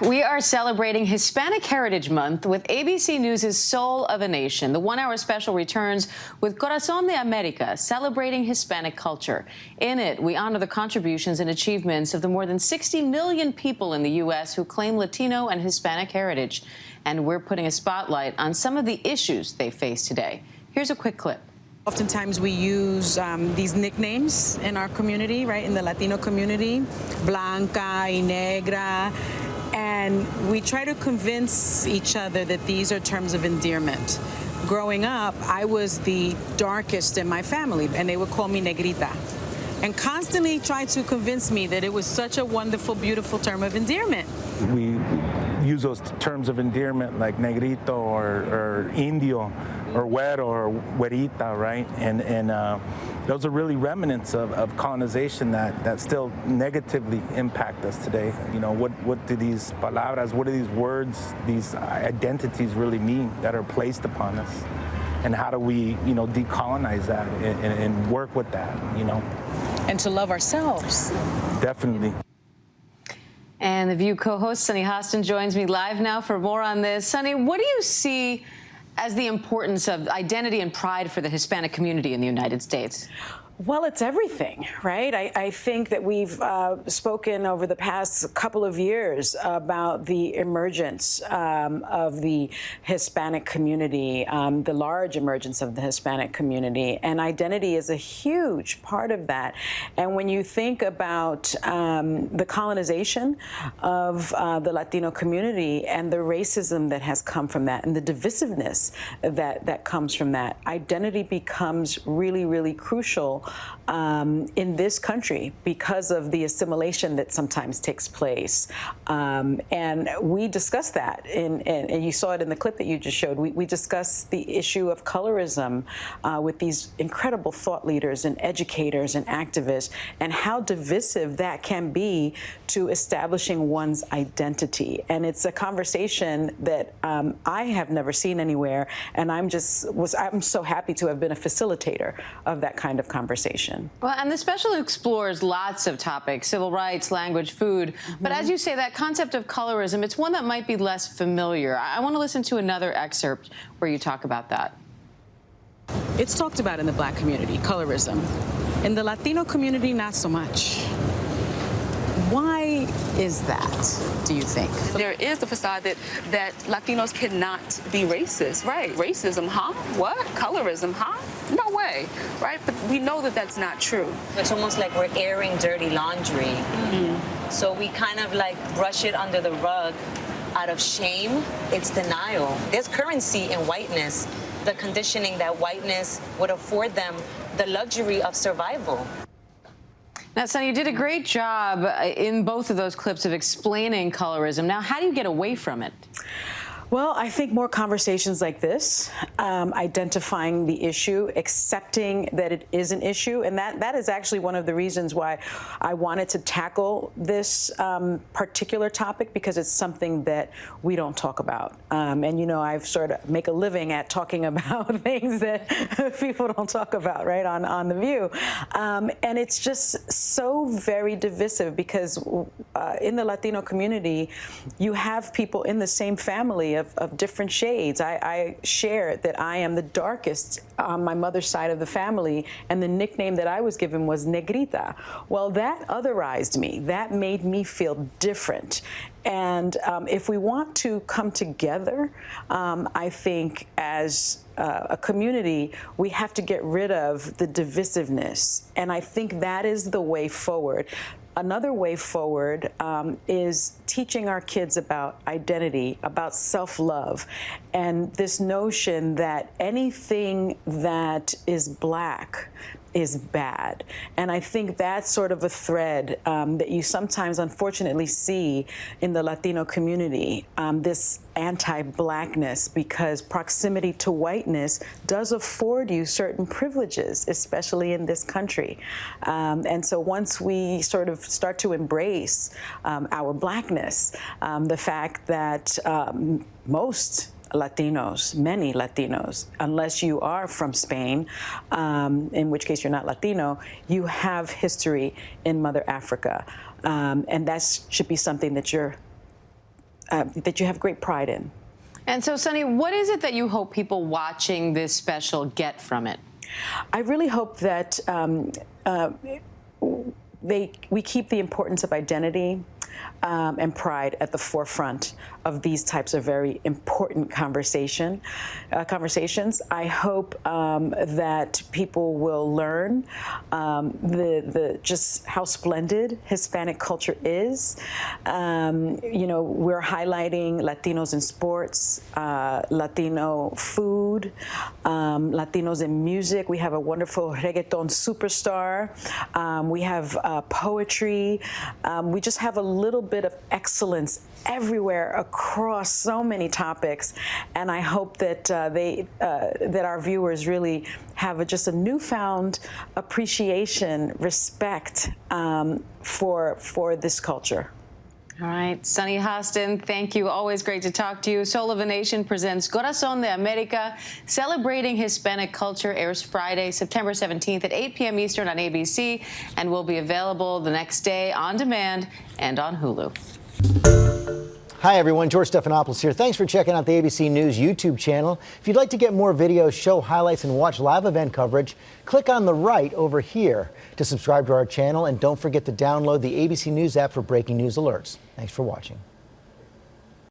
back. We are celebrating Hispanic Heritage Month with ABC News' Soul of a Nation. The one-hour special returns with Corazón de América, celebrating Hispanic culture. In it, we honor the contributions and achievements of the more than 60 million people in the U.S. who claim Latino and Hispanic heritage. And we're putting a spotlight on some of the issues they face today. Here's a quick clip. Oftentimes we use these nicknames in our community, right, in the Latino community, Blanca y Negra, and we try to convince each other that these are terms of endearment. Growing up, I was the darkest in my family, and they would call me Negrita, and constantly tried to convince me that it was such a wonderful, beautiful term of endearment. We use those terms of endearment like negrito or indio or güero or güerita, right? And those are really remnants of colonization that still negatively impact us today. You know, what do these palabras, what do these words, these identities really mean that are placed upon us? And how do we, you know, decolonize that and work with that, you know? And to love ourselves. Definitely. And The View co-host Sunny Hostin joins me live now for more on this. Sunny, what do you see as the importance of identity and pride for the Hispanic community in the United States? Well, it's everything, right? I think that we've spoken over the past couple of years about the emergence of the Hispanic community, the large emergence of the Hispanic community, and identity is a huge part of that. And when you think about the colonization of the Latino community and the racism that has come from that and the divisiveness that comes from that, identity becomes really, really crucial in this country because of the assimilation that sometimes takes place. And we discussed that, and you saw it in the clip that you just showed. We discussed the issue of colorism with these incredible thought leaders and educators and activists, and how divisive that can be to establishing one's identity. And it's a conversation that I have never seen anywhere, and I'm so happy to have been a facilitator of that kind of conversation. Well, and the special explores lots of topics, civil rights, language, food. But as you say, that concept of colorism, it's one that might be less familiar. I want to listen to another excerpt where you talk about that. It's talked about in the Black community, colorism. In the Latino community, not so much. Why is that, do you think? There is the facade that Latinos cannot be racist, right? Racism, huh? What? Colorism, huh? No way, right? But we know that that's not true. It's almost like we're airing dirty laundry. Mm-hmm. So we kind of like brush it under the rug out of shame. It's denial. There's currency in whiteness, the conditioning that whiteness would afford them the luxury of survival. Now, Sunny, you did a great job in both of those clips of explaining colorism. Now, how do you get away from it? Well, I think more conversations like this, identifying the issue, accepting that it is an issue, and that is actually one of the reasons why I wanted to tackle this particular topic, because it's something that we don't talk about. And, you know, I've sort of make a living at talking about things that people don't talk about, right, on The View. And it's just so very divisive because in the Latino community, you have people in the same family of different shades. I share that I am the darkest on my mother's side of the family, and the nickname that I was given was Negrita. Well, that otherized me. That made me feel different. And if we want to come together, I think as a community, we have to get rid of the divisiveness. And I think that is the way forward. Another way forward is teaching our kids about identity, about self-love, and this notion that anything that is Black is bad. And I think that's sort of a thread that you sometimes unfortunately see in the Latino community, this anti-Blackness, because proximity to whiteness does afford you certain privileges, especially in this country. And so once we sort of start to embrace our Blackness, the fact that most Latinos, many Latinos, unless you are from Spain, in which case you're not Latino, you have history in Mother Africa. And that should be something that you're that you have great pride in. And so, Sunny, what is it that you hope people watching this special get from it? I really hope that we keep the importance of identity and pride at the forefront of these types of very important conversations. I hope that people will learn just how splendid Hispanic culture is. You know, we're highlighting Latinos in sports, Latino food, Latinos in music. We have a wonderful reggaeton superstar. We have poetry. We just have a little bit of excellence everywhere across so many topics, and I hope that that our viewers really have just a newfound appreciation, respect for this culture. All right, Sunny Hostin, thank you. Always great to talk to you. Soul of a Nation presents Corazón de América, Celebrating Hispanic Culture, airs Friday, September 17th at 8 p.m. Eastern on ABC, and will be available the next day on demand and on Hulu. Hi, everyone. George Stephanopoulos here. Thanks for checking out the ABC News YouTube channel. If you'd like to get more videos, show highlights, and watch live event coverage, click on the right over here to subscribe to our channel. And don't forget to download the ABC News app for breaking news alerts. Thanks for watching.